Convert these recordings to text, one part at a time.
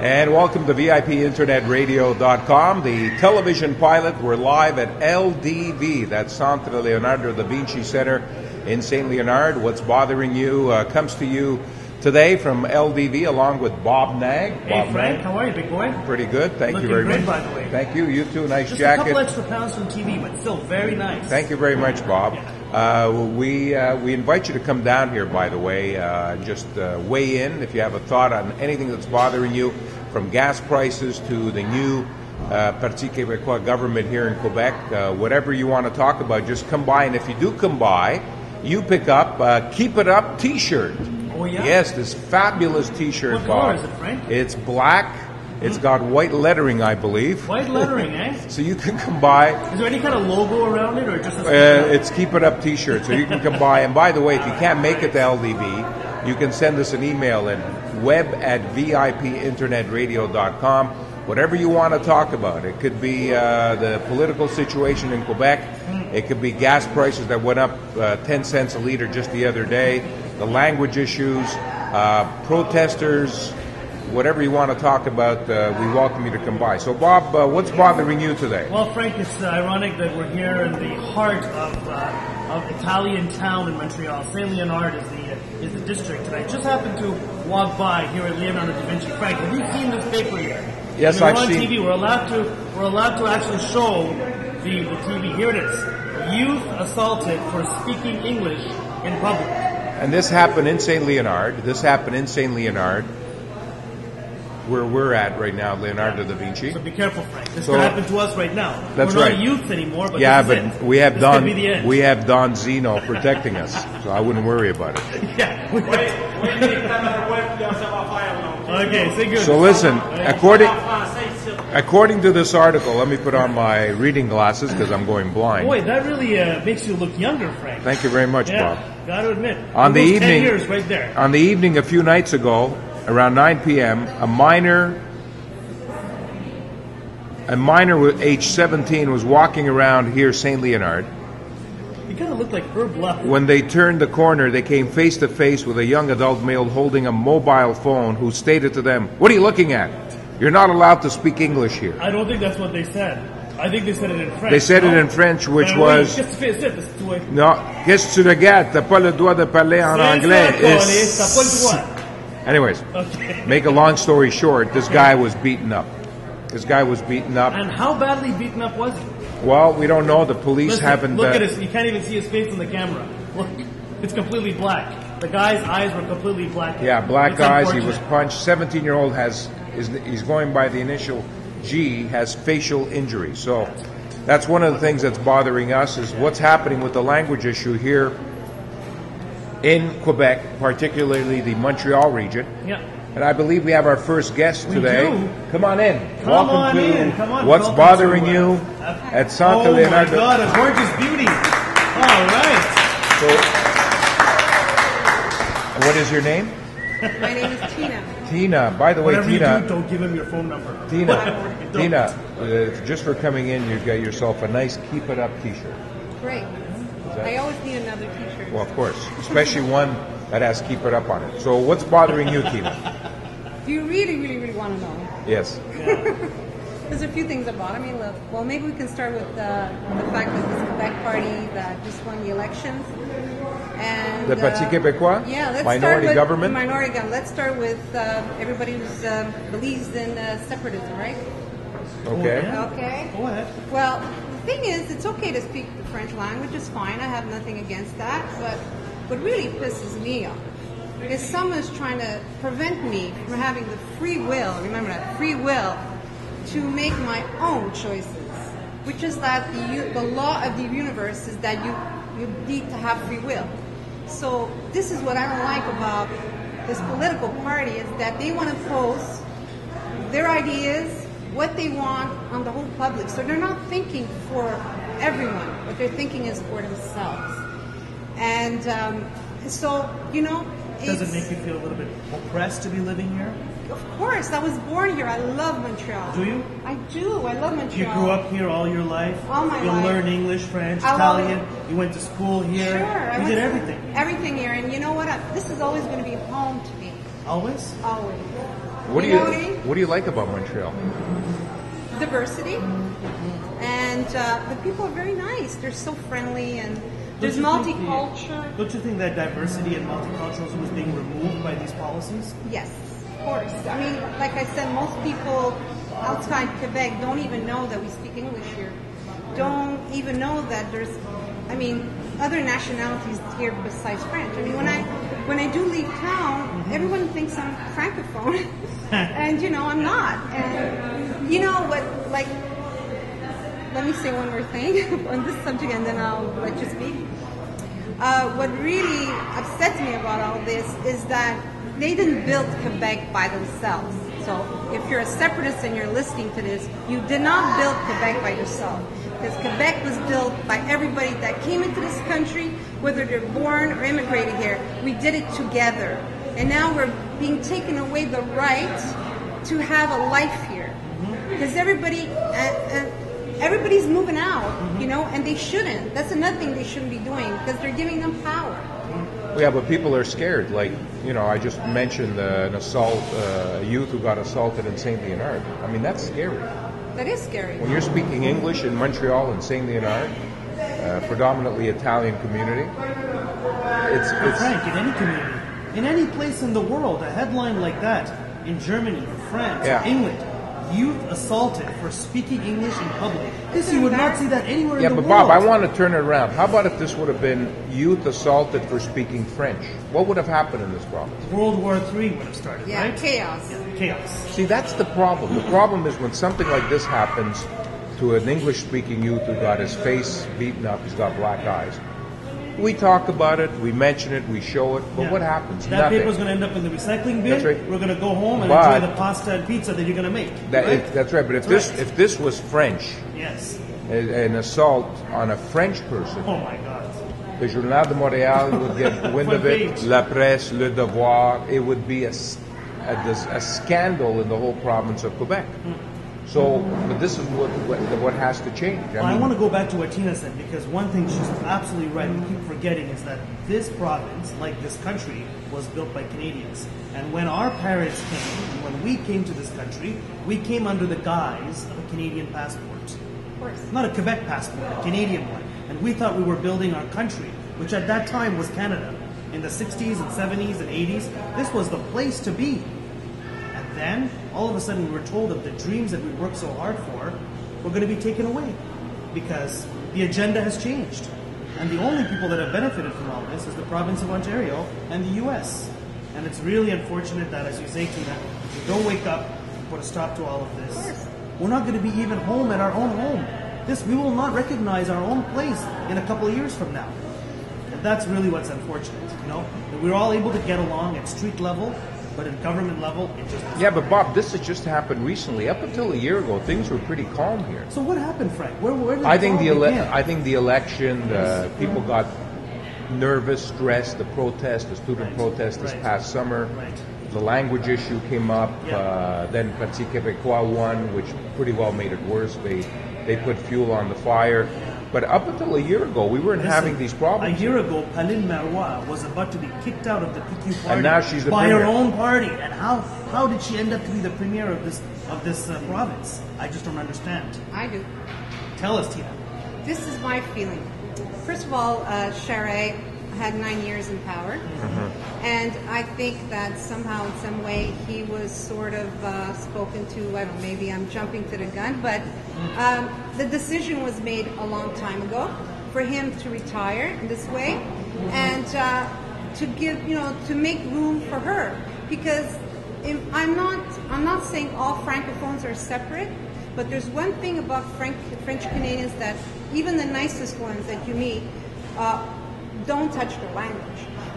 And welcome to VIPinternetradio.com, the television pilot. We're live at LDV, that's Centre Leonardo da Vinci Center in St. Leonard. What's Bothering You comes to you today from LDV along with Bob Nag. Hey Frank, how are you, big boy? Pretty good, thank you very much. much. By the way. Thank you, you too, nice Just jacket. a couple extra pounds from TV, but still very nice. Thank you very much, Bob. We invite you to come down here, by the way, just weigh in if you have a thought on anything that's bothering you, from gas prices to the new Parti Québécois government here in Quebec. Whatever you want to talk about, just come by, and if you do come by, you pick up Keepitup t-shirt. Oh, yeah? Yes, this fabulous t-shirt, What Bob. color is it, Frank? It's black. It's got white lettering, I believe. White lettering, eh? So you can come by. Is there any kind of logo around it, or just a it's Keepitup t-shirt, so you can come by. And by the way, if you can't make it to LDV, you can send us an email at web@vipinternetradio.com. Whatever you want to talk about. It could be the political situation in Quebec. It could be gas prices that went up 10 cents a liter just the other day. The language issues, protesters, whatever you want to talk about, we welcome you to come by. So, Bob, what's bothering you today? Well, Frank, it's ironic that we're here in the heart of Italian town in Montreal. Saint Leonard is the district, and I just happened to walk by here at Leonardo da Vinci. Frank, have you seen this paper yet? Yes, I've seen. On TV, we're allowed to actually show the TV. Here it is: youth assaulted for speaking English in public. And this happened in St. Leonard. Where we're at right now, Leonardo da Vinci. So be careful, Frank. This could happen to us right now. That's we're right. not youth anymore, but yeah, this but is it. we have this Don. Could be the end. We have Don Zeno protecting us, so I wouldn't worry about it. Yeah. Okay, say good. So listen, according to this article, let me put on my reading glasses because I'm going blind. Boy, that really makes you look younger, Frank. Thank you very much, Bob. Got to admit. On the evening, 10 years right there. On the evening a few nights ago, around 9 p.m., a minor with age 17 was walking around here, St. Leonard. He kind of looked like Herb Luck. When they turned the corner, they came face to face with a young adult male holding a mobile phone who stated to them, "What are you looking at? You're not allowed to speak English here." I don't think that's what they said. I think they said it in French. They said it in French, which was... Non, qu'est-ce que tu regardes? T'as pas le droit de parler en anglais. T'as pas le droit. Anyways, okay. Make a long story short, this guy was beaten up. And how badly beaten up was he? Well, we don't know. The police haven't... Look at his... You can't even see his face on the camera. Look, it's completely black. The guy's eyes were completely black. Yeah, black eyes. He was punched. 17-year-old he's going by the initial G, has facial injury. So that's one of the things that's bothering us, is what's happening with the language issue here in Quebec, particularly the Montreal region. Yeah. And I believe we have our first guest today. We do. Come on in. Welcome to What's Bothering You at Centre Leonardo. Oh my God, a gorgeous beauty. All right. So, what is your name? My name is Tina. Tina. By the way, Whatever Tina. you do, don't give him your phone number. Tina, just for coming in, you've got yourself a nice Keepitup t-shirt. Great. I always need another t-shirt. Well, of course, especially one that has Keepitup on it. So, what's bothering you, Tina? Do you really, really, really want to know? Yes. There's a few things that bother me. Well, maybe we can start with the fact that this Quebec party that just won the elections. And, the Parti Québécois? Yeah, let's minority start with government? Minority government. Let's start with everybody who believes in separatism, right? Okay. Okay. Go ahead. Well, the thing is, it's okay to speak the French language. It's fine. I have nothing against that. But what really pisses me off is someone's trying to prevent me from having the free will, remember that, free will, to make my own choices, which is that the law of the universe is that you need to have free will. So this is what I don't like about this political party, is that they want to impose their ideas, what they want on the whole public. So they're not thinking for everyone. What they're thinking is for themselves. And so, you know... Does it make you feel a little bit oppressed to be living here? Of course. I was born here. I love Montreal. Do you? I do. I love Montreal. You grew up here all your life? All my you life. You learned English, French, Italian. You went to school here. Sure. You did everything. Everything here. And you know what? This is always going to be home to me. Always? Always. What do You know what I mean? What do you like about Montreal? Diversity, and the people are very nice. They're so friendly, and there's Don't you think multicultural. Don't you think that diversity and multiculturalism is being removed by these policies? Yes, of course. I mean, like I said, most people outside Quebec don't even know that we speak English here. Don't even know that there's, I mean, other nationalities here besides French. I mean, when I do leave town, everyone thinks I'm francophone, and you know I'm not. And you know what? Like, let me say one more thing on this subject, and then I'll let you speak. What really upsets me about all this is that they didn't build Quebec by themselves. So if you're a separatist and you're listening to this, you did not build Quebec by yourself. Because Quebec was built by everybody that came into this country, whether they're born or immigrated here. We did it together. And now we're being taken away the right to have a life here. Because everybody's moving out, you know, and they shouldn't. That's another thing they shouldn't be doing, because they're giving them power. Yeah, but people are scared. Like, you know, I just mentioned an assault, a youth who got assaulted in St. Leonard. I mean, that's scary. That is scary. When you're speaking English in Montreal and St. Leonard, predominantly Italian community, it's Frank, in any community, in any place in the world, a headline like that, in Germany, France, Yeah. England, youth assaulted for speaking English in public. This you would not see that anywhere yeah, in the but world. Bob, I want to turn it around. How about if this would have been youth assaulted for speaking French? What would have happened in this province? World War III would have started, Yeah, right? chaos. Chaos. See, that's the problem. The problem is when something like this happens to an English-speaking youth who got his face beaten up, he's got black eyes. We talk about it, we mention it, we show it, but Yeah. what happens? That Nothing. paper's going to end up in the recycling bin. That's right. We're going to go home and But- enjoy the pasta and pizza that you're going to make. right? That's right. But if That's this right. if this was French, Yes. an assault on a French person, Oh my God. the Journal de Montréal would get wind of it, Front page. La Presse, Le Devoir. It would be a scandal in the whole province of Quebec. So, but this is what has to change. I want to go back to what Tina said, because one thing she's absolutely right, we keep forgetting, is that this province, like this country, was built by Canadians. And when our parents came, when we came to this country, we came under the guise of a Canadian passport. Of course. Not a Quebec passport, a Canadian one. And we thought we were building our country, which at that time was Canada. In the 60s and 70s and 80s, this was the place to be. And then, all of a sudden, we were told that the dreams that we worked so hard for were going to be taken away. Because the agenda has changed. And the only people that have benefited from all this is the province of Ontario and the U.S. And it's really unfortunate that, as you say, Tina, if we don't wake up and put a stop to all of this, we're not going to be even home at our own home. We will not recognize our own place in a couple of years from now. And that's really what's unfortunate, you know? That we're all able to get along at street level, but at government level, it just doesn't. Yeah, but Bob, this has just happened recently. Up until a year ago, things were pretty calm here. So what happened, Frank? Where did I think it all begin? I think the election, people got nervous, stressed. The protest, the student protest this Right. past summer. Right. The language issue came up. Yeah. Then Parti Québécois won, which pretty well made it worse. They put fuel on the fire. But up until a year ago, we weren't having these problems. A year ago, Pauline Marois was about to be kicked out of the PQ party And now she's the by premier. her own party. And how did she end up to be the premier of this province? I just don't understand. I do. Tell us, Tina. This is my feeling. First of all, Charest had 9 years in power, and I think that somehow, in some way, he was sort of spoken to. I don't know, maybe I'm jumping to the gun, but the decision was made a long time ago for him to retire in this way, and to give, to make room for her, because I'm not saying all francophones are separate, but there's one thing about French Canadians that even the nicest ones that you meet don't touch their language.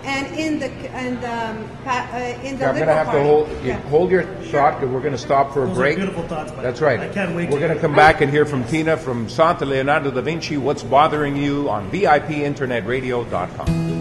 And in the I'm Liberal going to have Party, to hold your thought, because we're going to stop for a Those are break. beautiful thoughts, buddy. That's right. I can't wait We're to going to come back and hear from Tina from Centre Leonardo da Vinci. What's bothering you on VIPinternetradio.com.